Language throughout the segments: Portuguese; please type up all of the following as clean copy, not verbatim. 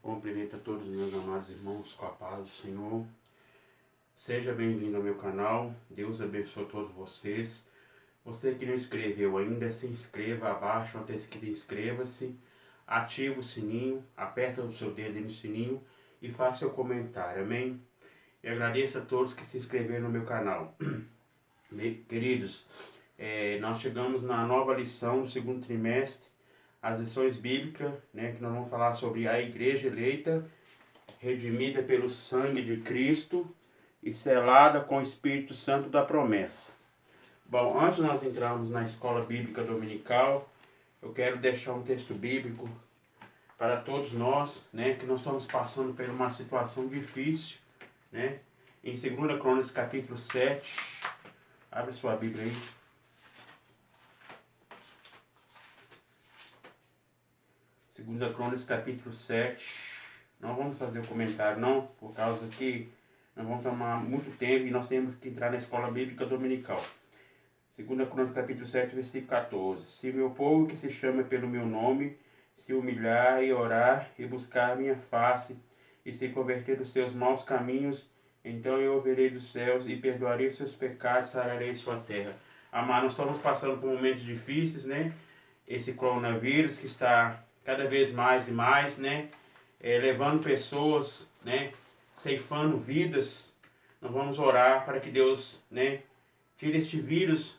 Cumprimento a todos os meus amados irmãos com a paz do Senhor. Seja bem-vindo ao meu canal. Deus abençoe a todos vocês. Você que não inscreveu ainda, se inscreva abaixo, onde está escrito inscreva-se. Ativa o sininho, aperta o seu dedo no sininho e faça seu comentário, amém? Eu agradeço a todos que se inscreveram no meu canal. Queridos, nós chegamos na nova lição do segundo trimestre, as lições bíblicas, que nós vamos falar sobre a igreja eleita, redimida pelo sangue de Cristo e selada com o Espírito Santo da promessa. Bom, antes de nós entrarmos na escola bíblica dominical, eu quero deixar um texto bíblico para todos nós, que nós estamos passando por uma situação difícil, em 2 Crônicas capítulo 7, abre sua Bíblia aí. 2 Crônicas capítulo 7, não vamos fazer o comentário não, por causa que nós vamos tomar muito tempo e nós temos que entrar na escola bíblica dominical. 2 Crônicas capítulo 7, versículo 14. Se meu povo que se chama pelo meu nome se humilhar e orar e buscar a minha face e se converter dos seus maus caminhos, então eu ouvirei dos céus e perdoarei os seus pecados, sararei sua terra. Amados, nós estamos passando por momentos difíceis, Esse coronavírus que está cada vez mais e mais, levando pessoas, ceifando vidas. Nós vamos orar para que Deus, tire este vírus,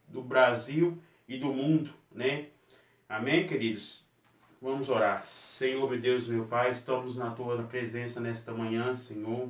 do Brasil e do mundo, Amém, queridos? Vamos orar. Senhor, meu Deus, meu Pai, estamos na Tua presença nesta manhã, Senhor.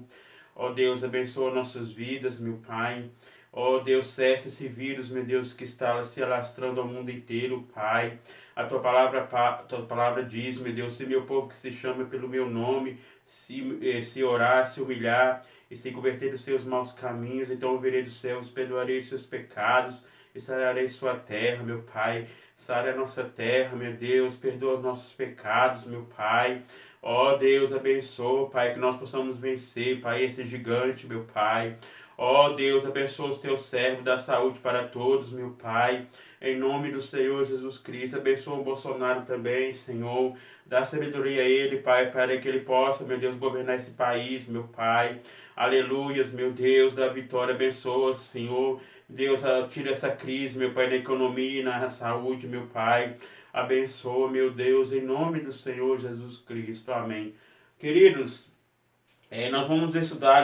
Ó Deus, abençoa nossas vidas, meu Pai. Ó Deus, cessa esse vírus, meu Deus, que está se alastrando ao mundo inteiro, Pai. A Tua palavra diz, meu Deus, se meu povo que se chama pelo meu nome, se orar, se humilhar e se converter dos seus maus caminhos, então eu virei dos céus, perdoarei os seus pecados e sararei sua terra, meu Pai. Sara a nossa terra, meu Deus, perdoa os nossos pecados, meu Pai. Ó Deus, abençoa, Pai, que nós possamos vencer, Pai, esse gigante, meu Pai. Ó Deus, abençoa os teus servos, dá saúde para todos, meu Pai. Em nome do Senhor Jesus Cristo, abençoa o Bolsonaro também, Senhor. Dá sabedoria a ele, Pai, para que ele possa, meu Deus, governar esse país, meu Pai. Aleluias, meu Deus, da vitória, abençoa, Senhor. Deus, tira essa crise, meu Pai, na economia e na saúde, meu Pai. Abençoa, meu Deus, em nome do Senhor Jesus Cristo. Amém. Queridos, nós vamos estudar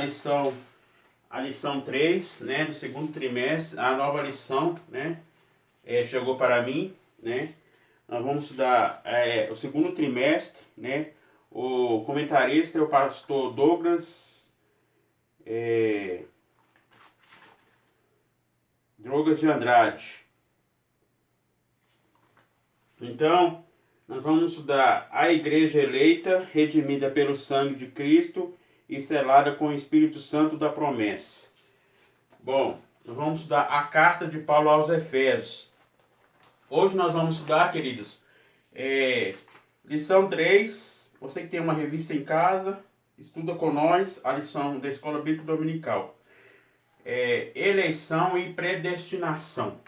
a lição 3, do segundo trimestre, a nova lição, chegou para mim, Nós vamos estudar o segundo trimestre, O comentarista é o pastor Douglas de Andrade. Então, nós vamos estudar a igreja eleita, redimida pelo sangue de Cristo e selada com o Espírito Santo da promessa. Bom, nós vamos estudar a carta de Paulo aos Efésios. Hoje nós vamos estudar, queridos, lição 3. Você que tem uma revista em casa, estuda com nós a lição da Escola Bíblica Dominical. Eleição e predestinação.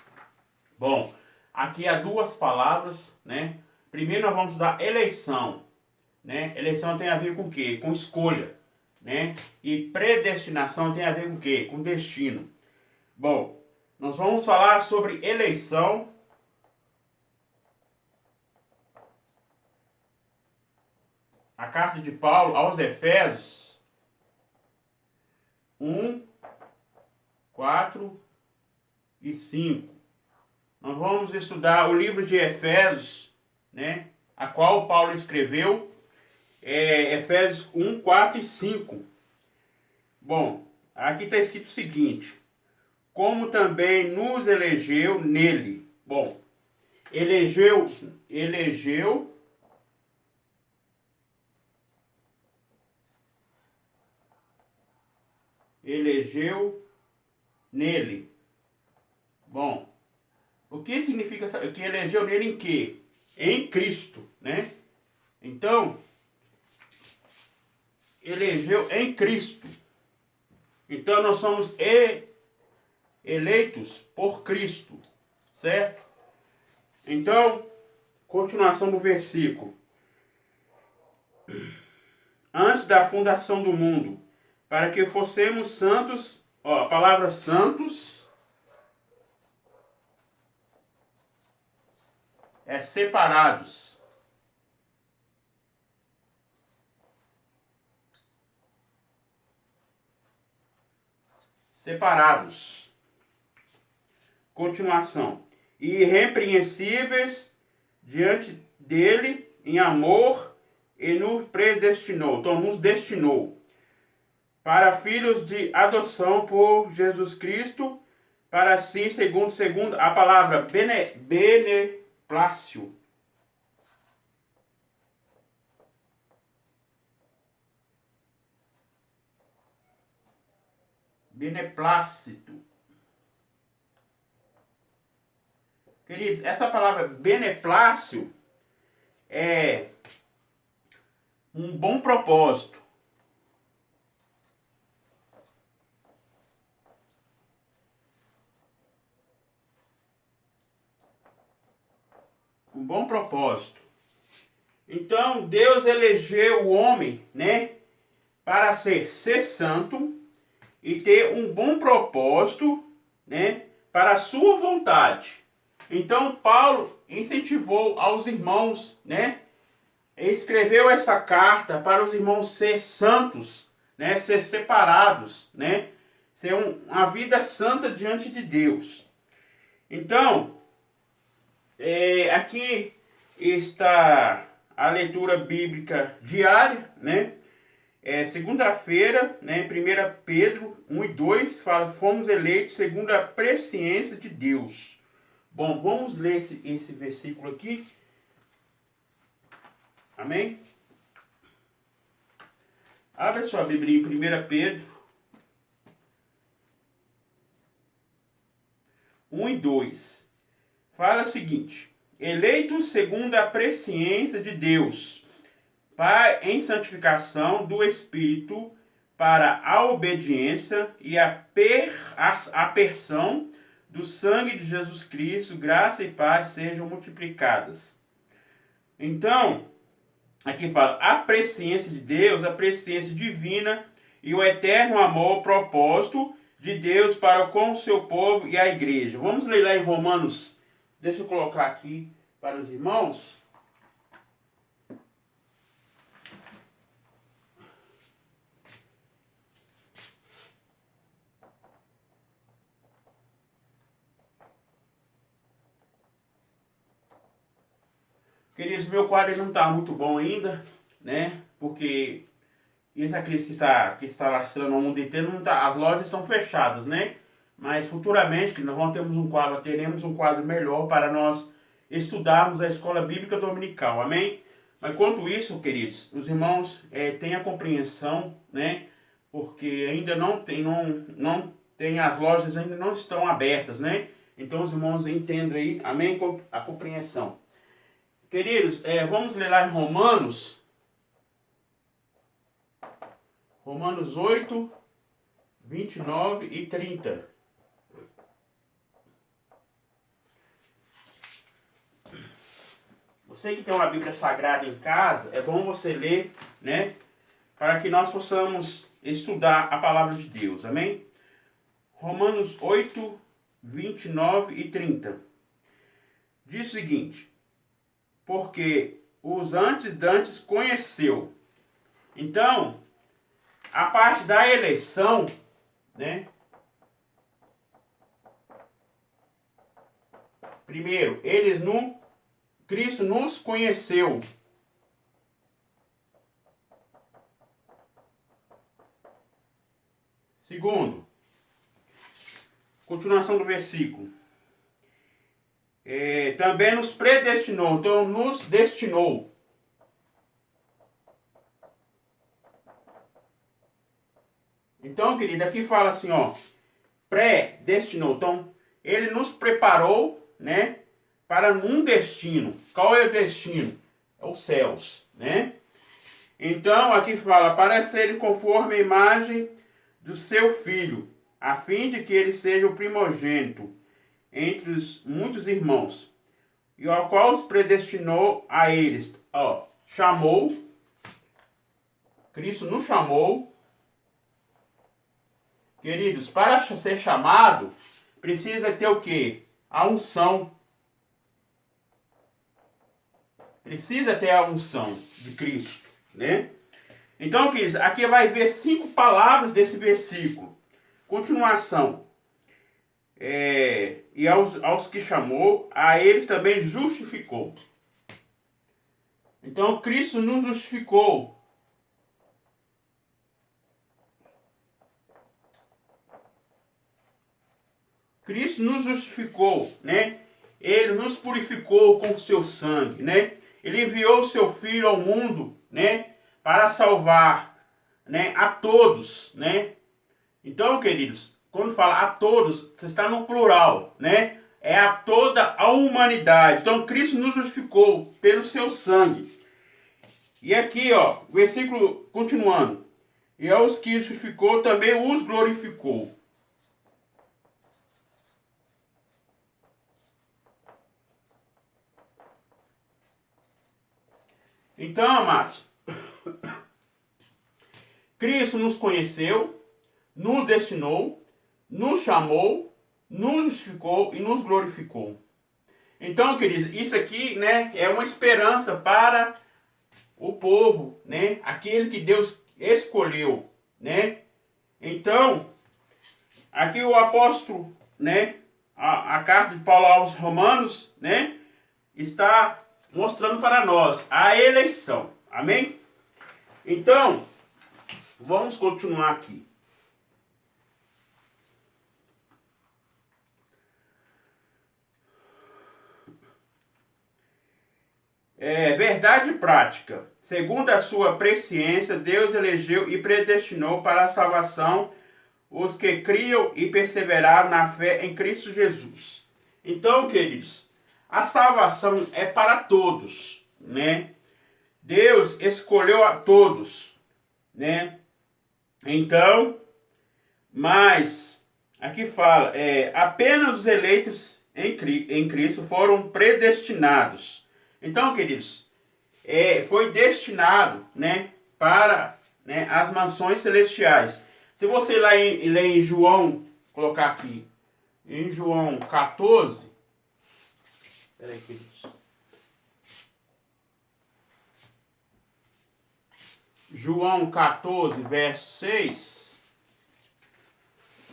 Bom, aqui há duas palavras, Primeiro nós vamos estudar eleição, Eleição tem a ver com o quê? Com escolha, E predestinação tem a ver com o quê? Com destino. Bom, nós vamos falar sobre eleição. A carta de Paulo aos Efésios 1, 4 e 5. Nós vamos estudar o livro de Efésios, a qual Paulo escreveu, Efésios 1, 4 e 5. Bom, aqui está escrito o seguinte: como também nos elegeu nele. Bom, elegeu nele. Bom, o que significa o que elegeu nele em quê? Em Cristo, Então, elegeu em Cristo. Então, nós somos eleitos por Cristo, certo? Então, continuação do versículo. antes da fundação do mundo, para que fossemos santos, ó, a palavra santos é separados. Separados. Continuação. E irrepreensíveis diante dele em amor, e nos predestinou. Então, nos destinou para filhos de adoção por Jesus Cristo, para si, segundo a palavra beneplácito. Beneplácito. Queridos, essa palavra beneplácito é um bom propósito. Um bom propósito. Então, Deus elegeu o homem, né, para ser santo e ter um bom propósito, né, para a sua vontade. Então, Paulo incentivou aos irmãos, né, escreveu essa carta para os irmãos ser santos, né, ser separados, né, ser uma vida santa diante de Deus. Então, aqui está a leitura bíblica diária, né? Segunda-feira, né, 1 Pedro 1 e 2, fala: fomos eleitos segundo a presciência de Deus. Bom, vamos ler esse versículo aqui. Amém? Abra sua Bíblia em 1 Pedro 1 e 2. Fala o seguinte: eleitos segundo a presciência de Deus, em santificação do Espírito, para a obediência e a aspersão do sangue de Jesus Cristo, graça e paz sejam multiplicadas. Então, aqui fala a presciência de Deus, a presciência divina e o eterno amor, propósito de Deus para com o seu povo e a igreja. Vamos ler lá em Romanos, deixa eu colocar aqui para os irmãos. Queridos, meu quadro não está muito bom ainda, né? Porque essa crise que está lastrando o mundo inteiro, não tá, as lojas estão fechadas, né? Mas futuramente, que nós teremos um quadro melhor para nós estudarmos a escola bíblica dominical, amém? Mas enquanto isso, queridos, os irmãos tenham a compreensão, né? Porque ainda não tem, as lojas ainda não estão abertas, né? Então os irmãos entendam aí, amém? A compreensão. Queridos, vamos ler lá em Romanos 8, 29 e 30. Você que tem uma Bíblia Sagrada em casa, é bom você ler, né? Para que nós possamos estudar a palavra de Deus, amém? Romanos 8, 29 e 30. Diz o seguinte: porque os antes conheceu. Então, a parte da eleição, né? Primeiro, Cristo nos conheceu. Segundo, continuação do versículo. Também nos predestinou, então nos destinou. Então, querido, aqui fala assim, ó, predestinou. Então, ele nos preparou, né, para um destino. Qual é o destino? É os céus, né? Então, aqui fala, para ser conforme a imagem do seu filho, a fim de que ele seja o primogênito entre os muitos irmãos, e ao qual os predestinou a eles, ó, chamou, Cristo nos chamou. Queridos, para ser chamado, precisa ter o quê? A unção. Precisa ter a unção de Cristo, né? Então, queridos, aqui vai ver 5 palavras desse versículo. Continuação. E aos que chamou, a eles também justificou. Então, Cristo nos justificou. Cristo nos justificou, né? Ele nos purificou com o seu sangue, né? Ele enviou o seu Filho ao mundo, né? Para salvar, né? A todos, né? Então, queridos, quando fala a todos, você está no plural, né? É a toda a humanidade. Então, Cristo nos justificou pelo seu sangue. E aqui, ó, o versículo continuando. E aos que justificou, também os glorificou. Então, amados, Cristo nos conheceu, nos destinou, nos chamou, nos justificou e nos glorificou. Então, queridos, isso aqui, né, é uma esperança para o povo, né, aquele que Deus escolheu, né. Então, aqui o apóstolo, né, a carta de Paulo aos Romanos, né, está mostrando para nós a eleição. Amém? Então, vamos continuar aqui. Verdade prática. Segundo a sua presciência, Deus elegeu e predestinou para a salvação os que criam e perseveraram na fé em Cristo Jesus. Então, queridos, a salvação é para todos, né? Deus escolheu a todos, né? Então, mas aqui fala, apenas os eleitos em Cristo foram predestinados. Então, queridos, foi destinado, né, para, né, as mansões celestiais. Se você ler em João, colocar aqui, em João 14, peraí, queridos. João 14, verso 6.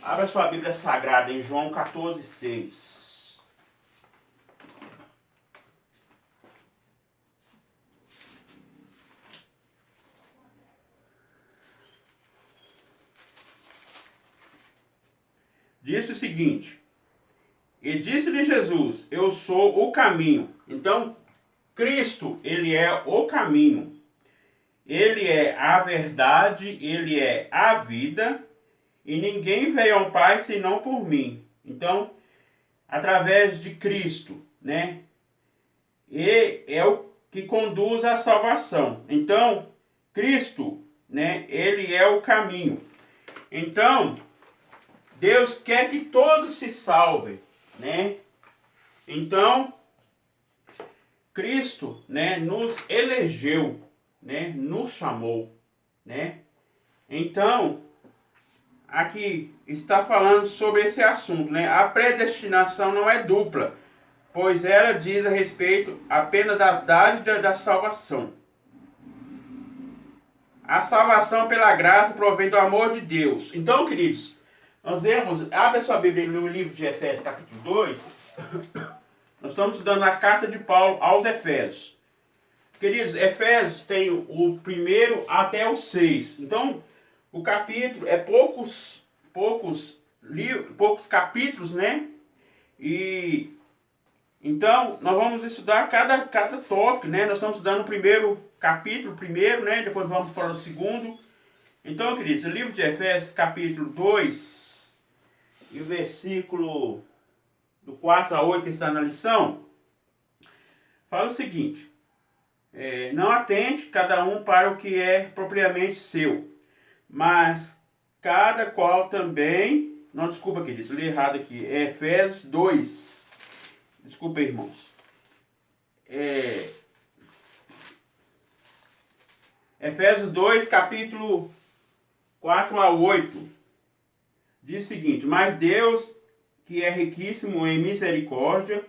Abra sua Bíblia Sagrada em João 14, 6. Disse o seguinte: e disse-lhe Jesus, eu sou o caminho. Então, Cristo, ele é o caminho. Ele é a verdade, ele é a vida, e ninguém veio ao Pai senão por mim. Então, através de Cristo, né? E é o que conduz à salvação. Então, Cristo, né? Ele é o caminho. Então, Deus quer que todos se salvem, né? Então, Cristo, né, nos elegeu, né, nos chamou, né? Então, aqui está falando sobre esse assunto, né? A predestinação não é dupla, pois ela diz a respeito apenas das dádivas da salvação. A salvação pela graça provém do amor de Deus. Então, queridos, nós vemos, abre a sua Bíblia no livro de Efésios, capítulo 2. Nós estamos estudando a carta de Paulo aos Efésios. Queridos, Efésios tem o primeiro até o 6. Então, o capítulo é poucos capítulos, né? E então, nós vamos estudar cada tópico, né? Nós estamos estudando o primeiro capítulo, né? Depois vamos para o segundo. Então, queridos, o livro de Efésios, capítulo 2, e o versículo do 4 a 8 que está na lição, fala o seguinte: não atente cada um para o que é propriamente seu, mas cada qual também... Não, desculpa, queridos, eu li errado aqui. É Efésios 2. Desculpa, irmãos. Efésios 2, capítulo 4 a 8. Diz o seguinte: mas Deus, que é riquíssimo em misericórdia,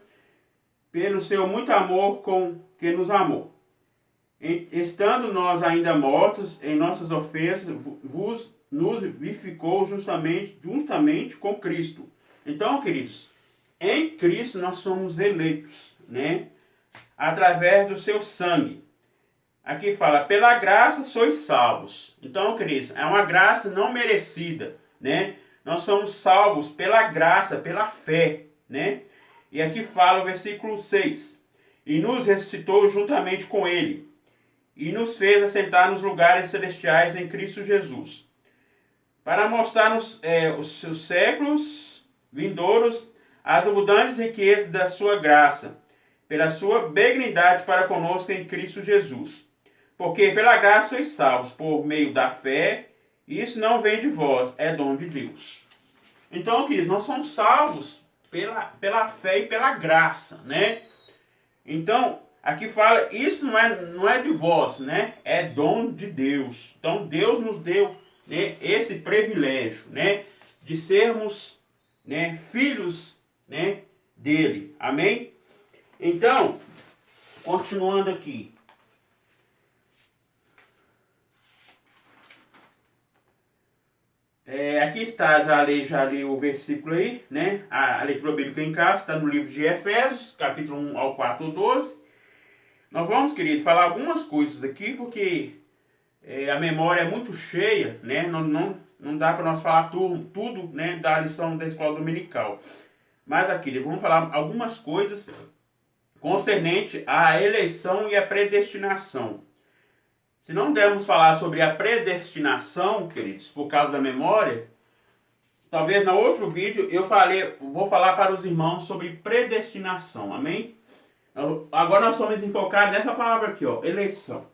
pelo seu muito amor com que nos amou, estando nós ainda mortos em nossas ofensas, nos vivificou juntamente com Cristo. Então, queridos, em Cristo nós somos eleitos, né? Através do seu sangue. Aqui fala, pela graça sois salvos. Então, queridos, é uma graça não merecida, né? Nós somos salvos pela graça, pela fé, né? E aqui fala o versículo 6. E nos ressuscitou juntamente com ele, e nos fez assentar nos lugares celestiais em Cristo Jesus, para mostrar-nos os seus séculos vindouros as abundantes riquezas da sua graça, pela sua benignidade para conosco em Cristo Jesus. Porque pela graça sois salvos, por meio da fé, e isso não vem de vós, é dom de Deus. Então, queridos, nós somos salvos pela fé e pela graça, né? Então, aqui fala, isso não é de vós, né? É dom de Deus. Então, Deus nos deu, né, esse privilégio, né, de sermos, né, filhos, né, dele. Amém? Então, continuando aqui. Aqui está, já li o versículo aí, né? A leitura bíblica em casa está no livro de Efésios, capítulo 1 ao 4, 12. Nós vamos, queridos, falar algumas coisas aqui, porque a memória é muito cheia, né? Não dá para nós falar tudo, né, da lição da escola dominical. Mas aqui, vamos falar algumas coisas concernente à eleição e à predestinação. Se não dermos falar sobre a predestinação, queridos, por causa da memória, talvez no outro vídeo vou falar para os irmãos sobre predestinação, amém? Agora nós estamos enfocados nessa palavra aqui, ó, eleição.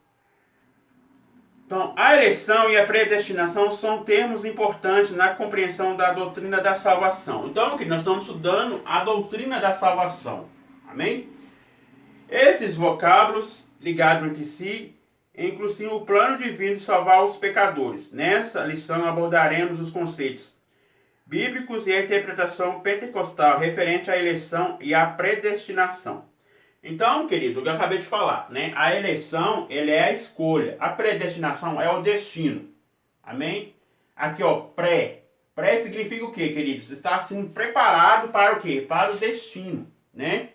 Então, a eleição e a predestinação são termos importantes na compreensão da doutrina da salvação. Então, nós estamos estudando a doutrina da salvação, amém? Esses vocábulos ligados entre si inclusive o plano divino de salvar os pecadores. Nessa lição abordaremos os conceitos bíblicos e a interpretação pentecostal referente à eleição e à predestinação. Então, querido, o que eu acabei de falar, né? A eleição, ele é a escolha. A predestinação é o destino. Amém? Aqui, ó, pré. Pré significa o quê, queridos? Está sendo preparado para o quê? Para o destino, né?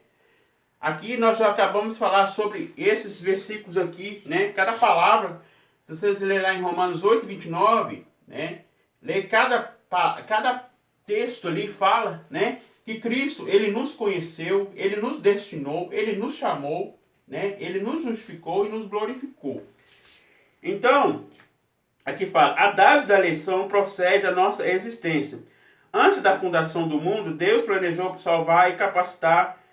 Aqui nós já acabamos de falar sobre esses versículos aqui, né? Cada palavra, se vocês lerem lá em Romanos 8, 29, né? Ler cada texto ali fala, né? Que Cristo, ele nos conheceu, ele nos destinou, ele nos chamou, né? Ele nos justificou e nos glorificou. Então, aqui fala, a dádiva da eleição procede da nossa existência. Antes da fundação do mundo, Deus planejou salvar e capacitar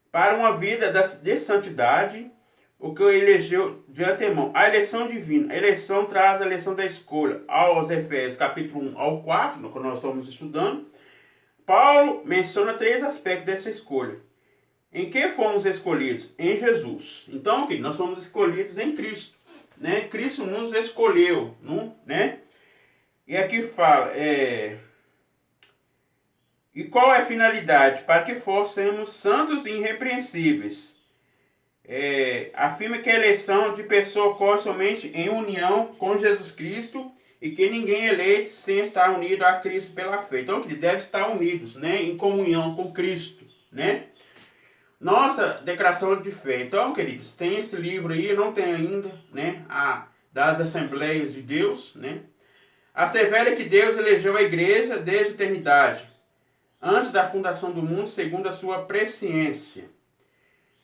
para uma vida de santidade, o que elegeu de antemão. A eleição divina. A eleição traz a eleição da escolha. Aos Efésios, capítulo 1 ao 4, no que nós estamos estudando, Paulo menciona 3 aspectos dessa escolha. Em que fomos escolhidos? Em Jesus. Então, nós somos escolhidos em Cristo, né? Cristo nos escolheu, né? E aqui fala, e qual é a finalidade? Para que fossemos santos e irrepreensíveis. Afirma que a eleição de pessoa ocorre somente em união com Jesus Cristo e que ninguém é eleito sem estar unido a Cristo pela fé. Então, que deve estar unidos, né, em comunhão com Cristo, né? Nossa declaração de fé. Então, queridos, tem esse livro aí, eu não tenho ainda, né, das Assembleias de Deus, né? Assevera que Deus elegeu a igreja desde a eternidade, antes da fundação do mundo, segundo a sua presciência.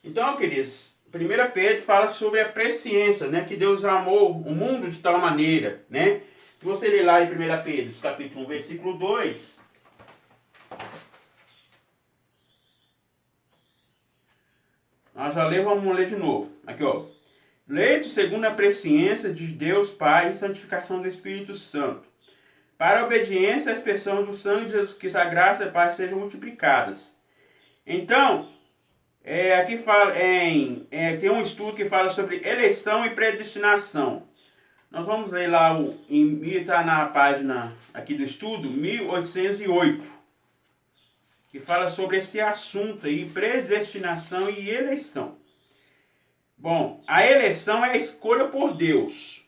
Então, queridos, 1 Pedro fala sobre a presciência, né? Que Deus amou o mundo de tal maneira, né? Se você ler lá em 1 Pedro, capítulo 1, versículo 2, nós já lemos, vamos ler de novo. Aqui, ó. Leite segundo a presciência de Deus Pai e santificação do Espírito Santo, para a obediência à expressão do sangue de Jesus Cristo, a graça e a paz sejam multiplicadas. Então, aqui fala tem um estudo que fala sobre eleição e predestinação. Nós vamos ler lá, está na página aqui do estudo, 1808, que fala sobre esse assunto aí, predestinação e eleição. Bom, a eleição é a escolha por Deus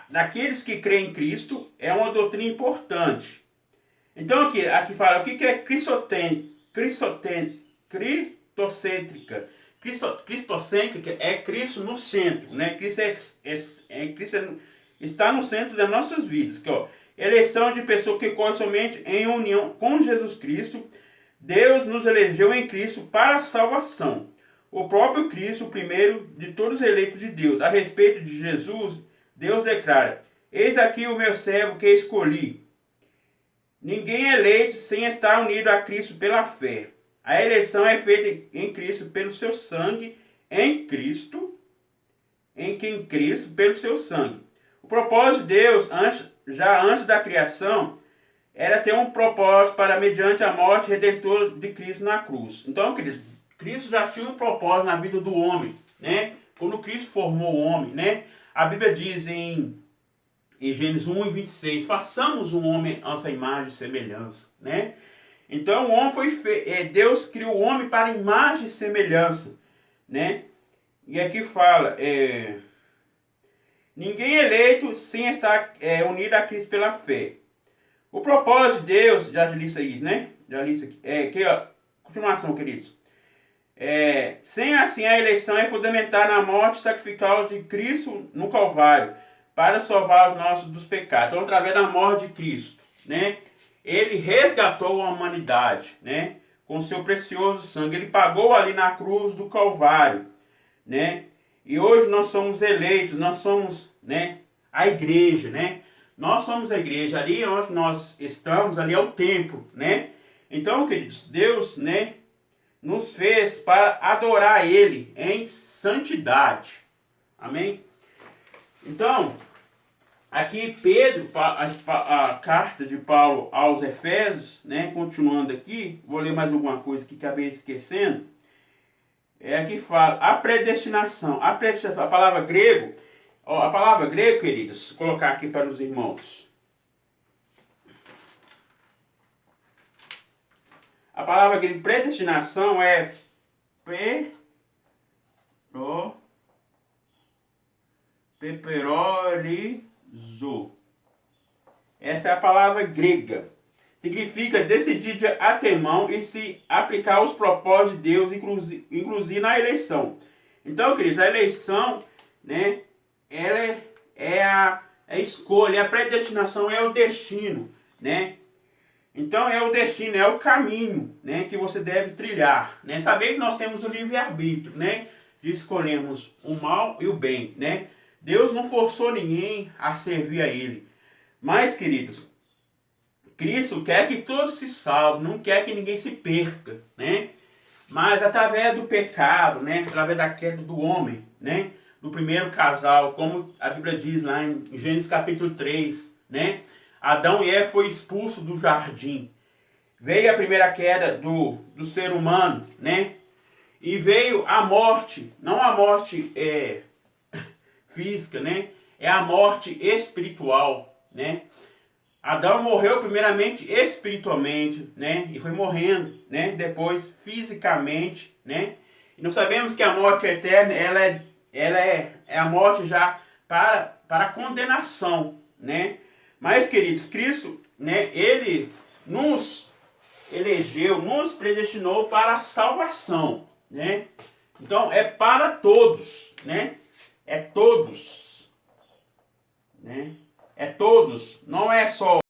daqueles que creem em Cristo, é uma doutrina importante. Então aqui fala o que é cristocêntrica. Cristocêntrica é Cristo no centro, né? Cristo está no centro das nossas vidas. Que, ó, eleição de pessoa que corre somente em união com Jesus Cristo. Deus nos elegeu em Cristo para a salvação. O próprio Cristo, o primeiro de todos os eleitos de Deus. A respeito de Jesus, Deus declara: eis aqui o meu servo que escolhi. Ninguém é eleito sem estar unido a Cristo pela fé. A eleição é feita em Cristo pelo seu sangue, em Cristo, pelo seu sangue. O propósito de Deus, já antes da criação, era ter um propósito para, mediante a morte redentora de Cristo na cruz. Então, queridos, Cristo já tinha um propósito na vida do homem, né? Quando Cristo formou o homem, né? A Bíblia diz em Gênesis 1:26, façamos um homem à nossa imagem e semelhança, né? Então, o homem Deus criou o homem para imagem e semelhança, né? E aqui fala, ninguém é eleito sem estar unido a Cristo pela fé. O propósito de Deus, já li isso aí, né? Já li isso aqui. Continuação, queridos. Sem assim a eleição é fundamental na morte sacrificial de Cristo no Calvário, para salvar os nossos dos pecados. Então, através da morte de Cristo, né? Ele resgatou a humanidade, né? Com seu precioso sangue. Ele pagou ali na cruz do Calvário, né? E hoje nós somos eleitos, nós somos, né, a igreja, né? Nós somos a igreja, ali onde nós estamos, ali é o templo, né? Então, queridos, Deus, né, nos fez para adorar Ele em santidade. Amém? Então, aqui Pedro, a carta de Paulo aos Efésios, né, continuando aqui, vou ler mais alguma coisa que acabei esquecendo. Aqui fala a predestinação, a palavra grego, a palavra grego, queridos, vou colocar aqui para os irmãos. A palavra grega predestinação é peperorizo. Essa é a palavra grega. Significa decidir de antemão e se aplicar aos propósitos de Deus, inclusive na eleição. Então, queridos, a eleição, né, ela é a escolha, a predestinação é o destino, né? Então é o destino, é o caminho, né, que você deve trilhar, né? Saber que nós temos o livre-arbítrio, né, de escolhermos o mal e o bem, né? Deus não forçou ninguém a servir a Ele. Mas, queridos, Cristo quer que todos se salvem, não quer que ninguém se perca, né? Mas através do pecado, né, através da queda do homem, né, do primeiro casal, como a Bíblia diz lá em Gênesis capítulo 3, né? Adão e Eva foi expulso do jardim. Veio a primeira queda do ser humano, né? E veio a morte, não a morte física, né? É a morte espiritual, né? Adão morreu primeiramente espiritualmente, né? E foi morrendo, né? Depois fisicamente, né? E nós sabemos que a morte eterna, ela é a morte já para a condenação, né? Mas, queridos, Cristo, né, Ele nos elegeu, nos predestinou para a salvação, né? Então, é para todos, né? É todos, né? É todos, não é só